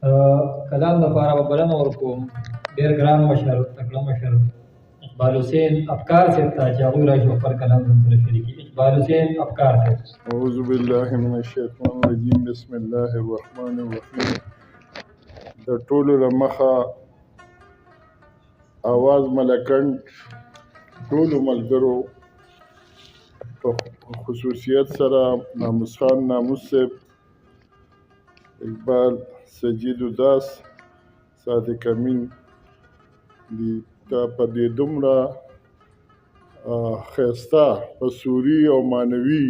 کلام لپاره به بلنه ورکوم ډېر ګران مشر تکړه مشر اقبال حسین افکار صاحب ته چې هغوی راشي او خپل کلام زموږ سره شریکي. اقبال حسین افکار صاحب. اعوذ بالله من الشیطان الرجیم بسم الله الرحمن الرحیم. د ټولو له مخه اواز ملکنډ ټولو ملګرو په خصوصیت سره ناموس خان ناموس صاحب، اقبال سجید اداس، صادق امین دي ته په دې دومره ښایسته په سوري او معنوي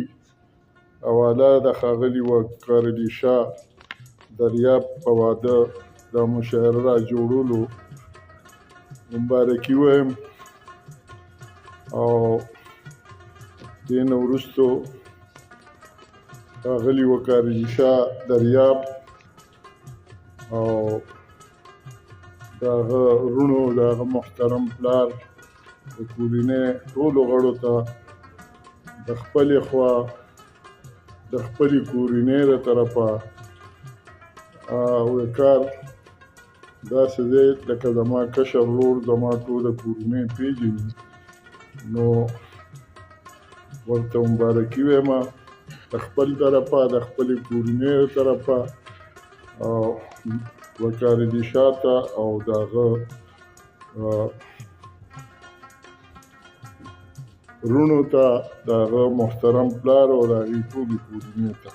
حواله د ښاغلي وقار علي شاه دریاب په واده د مشاعره را جوړولو مبارکي وایم. او دې نه وروستو ښاغلي وقار علي شاه دریاب او د هغه وروڼو د هغه محترم پلار د کورنۍ ټولو غړو ته د خپلې خوا د خپلې کورنۍ له طرفه وقار داسې دی لکه زما کشر ورور زما ټوله کورنۍ پېژني، نو ورته مبارکي وایم د خپل طرفه د خپلې کورنۍ له طرفه او وقار علي شاه ته او د هغه وروڼو ته د هغه محترم پلار او د هغې ټولې کورنۍ ته.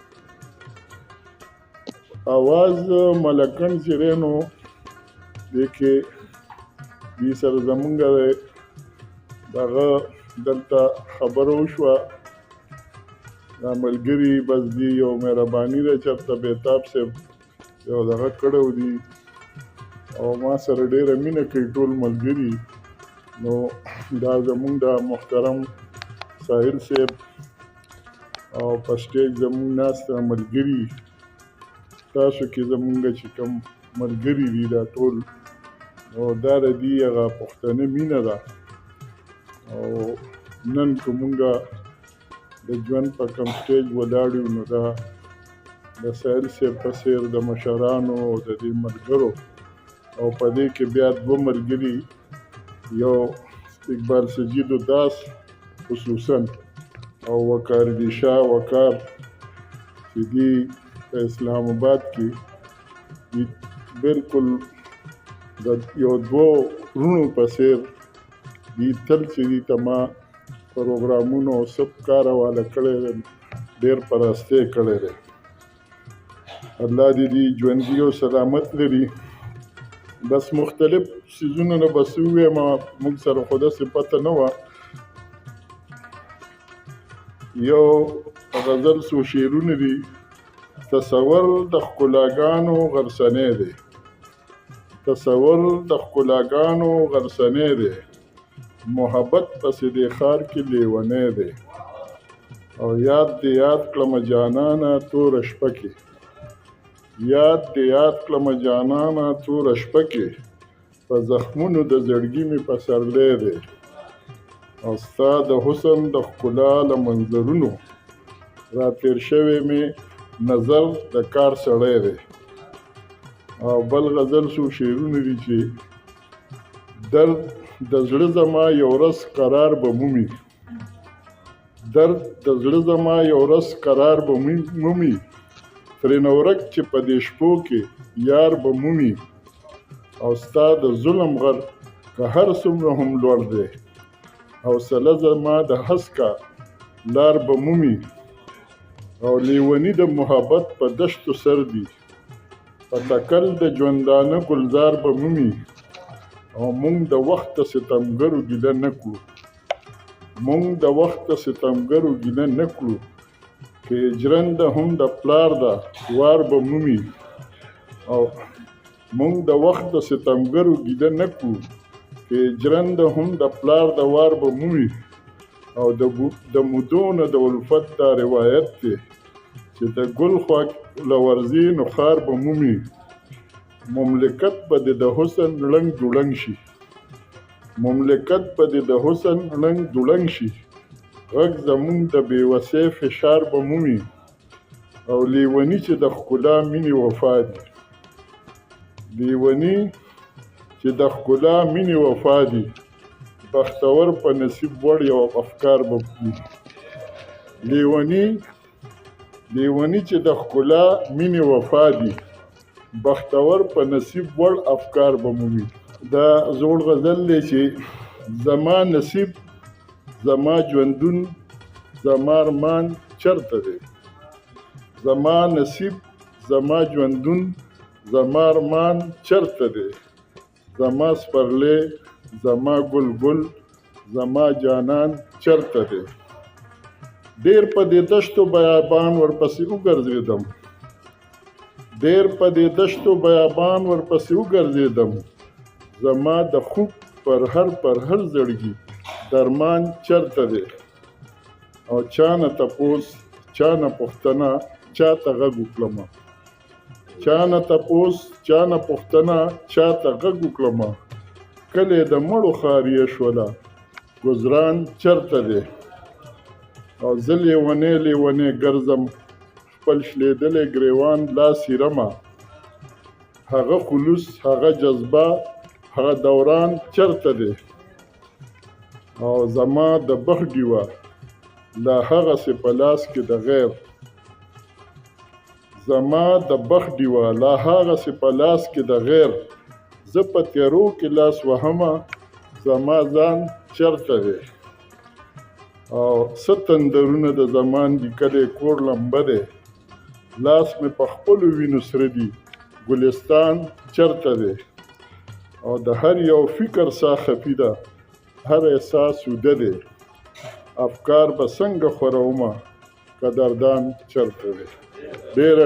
اواز ملکنډ چې دی نو دې کې دې سره زمونږ دغه دلته خبره وشوه دا ملګري بس دي یو مهرباني ده چېرته بهتاب صاحب یو دغه کړی دي او ما سره ډېره مینه کوي ټول ملګري، نو دا زمونږ د محترم ساحل صاحب او په سټیج زمونږ ناسته ملګري تاسو کې زمونږ چې کوم ملګري دي دا ټول نو دا د دې هغه پښتنه مینه ده. او نن که مونږ د ژوند په کوم سټیج ولاړ یو نو دا د ساحل صاحب په څېر د مشرانو او د دې ملګرو او په دې کې بیا دوه ملګري یو اقبال سجید اداس خصوصا او وقار علي شاه وقار چې دي په اسلام آباد کې بالکل د یو دوه وروڼو په څېر دي تل چې دي ته ما پروګرامونو او سب کار حواله کړی دی ډېر په راستۍ کړی دی. الله دې دې ژوندي او سلامت لري. بس مختلف څیزونو نه بس ووایم موږ سره خو داسې پته نه وه. یو غزل څو شعرونه دي. تصور د ښکلاګانو غرڅنی دی، تصور د ښکلاګانو غرڅنی دی، محبت پسې دې ښار کې لیونی دی. او یاد دې یاد کړمه جانانه توره شپه کې، یاد دې یاد کړمه جانانه توره شپه کې، په زخمونو د زړګي مې پسرلی دی. او ستا د حسن د ښکلا له منظرونو را تېر شوی مې نظر د کار سړی دی. او بل غزل څو شعرونه دي چې درد د زړه زما یو ورځ قرار به مومي، درد د زړه زما یو ورځ قرار به مومي، ترېنه ورک چې په دې شپو کې یار به مومي. او ستا د ظلم غر که هر څومره هم لوړ دی، حوصله زما د هسکه لار به مومي. او لیوني د محبت په دشتو سر دي، په تکل د ژوندانه ګلزار به مومي. او مونږ د وخت د ستمګرو ګیله نه کړو، مونږ د وخت د ستمګرو ګیله نه کړو، که ژرنده هم د پلار ده وار به مومي. او مونږ د وخت د ستمګرو ګیله نه کړو، که ژرنده هم د پلار د وار به مومي. او د مودو نه د الفت دا روایت دی چې د ګل خوا له ورځي نو خار به مومي. مملکت به د حسن ړنګ جوړنګ شي، مملکت به د حسن ړنګ جوړنګ شي، غږ زمونږ د بېوسۍ فشار به مومي. او لیوني چې د ښکلا مینې وفا دي، لیونی چې د ښکلا مینې وفا دي بختور په نصیب وړ یو افکار به دي لیونی چې د ښکلا مینې وفا دي بختور په نصیب وړ افکار به مومي دا زوړ غزل دی چې زما نصیب زما ژوندون زما ارمان چرته دی زما نصیب زما ژوندون زما ارمان چرته دی زما سپرلی زما ګل ګل زما جانان چرته دی ډېر په دې دشتو بیابان ورپسې وګرځېدم زما د خوب پر هر زړګي درمان چرته دی او چا نه تپوس چا نه پوښتنه چا ته غږ وکړمه کلی د مړو ښاریه شوله ګزران چرته دی او زه لیونی ګرځم خپل شلېدلی ګریوان لاس رمه هغه خلوص هغه جذبه هغه دوران چرته دی او زما د بخت ډیوه لا هغسې په لاس کې د غیر زه په تیرو کې لاس وهمه زما ځان چرته دی او څه تندرونه د زمان لیکلی کور لمبه دی لاس مې په خپلو وینو سره دي ګلستان چرته دی او د هر یو فکر ساه خفي ده هر احساس وده دی افکار به څنګه خورومه قدردان چرته دی ډېره